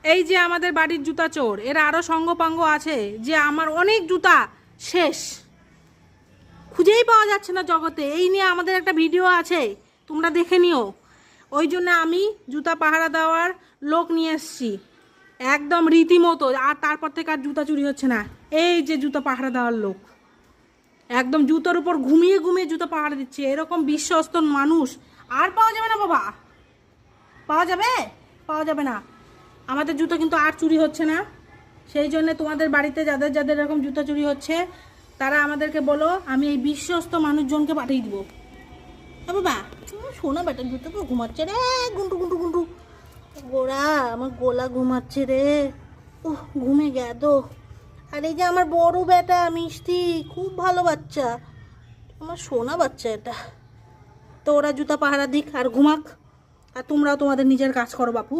এই যে আমাদের বাড়ির জুতা চোর, এরা আরও সঙ্গপাঙ্গ আছে যে আমার অনেক জুতা শেষ, খুঁজেই পাওয়া যাচ্ছে না জগতে। এই নিয়ে আমাদের একটা ভিডিও আছে, তোমরা দেখে নিও। ওই জন্য আমি জুতা পাহারা দেওয়ার লোক নিয়ে এসছি, একদম রীতিমতো। আর তারপর থেকে আর জুতা চুরি হচ্ছে না। এই যে জুতা পাহারা দেওয়ার লোক, একদম জুতোর উপর ঘুমিয়ে ঘুমিয়ে জুতো পাহারা দিচ্ছে। এরকম বিশ্বস্ত মানুষ আর পাওয়া যাবে না বাবা, পাওয়া যাবে? পাওয়া যাবে না। আমাদের জুতো কিন্তু আর চুরি হচ্ছে না। সেই জন্য তোমাদের বাড়িতে যাদের যাদের এরকম জুতো চুরি হচ্ছে তারা আমাদেরকে বলো, আমি এই বিশ্বস্ত মানুষজনকে পাঠিয়ে দিব। বাবা শোনা বেটা, জুতো তো ঘুমাচ্ছে রে, গুন্টু গুন্টু গুন্টু গোড়া, আমার গোলা ঘুমাচ্ছে রে। ঘুমে গেল। আর এই যে আমার বড় বেটা মিষ্টি, খুব ভালো বাচ্চা, আমার সোনা বাচ্চা এটা। তো ওরা জুতা পাহারা দিক আর ঘুমাক, আর তোমরাও তোমাদের নিজের কাজ করো বাপু।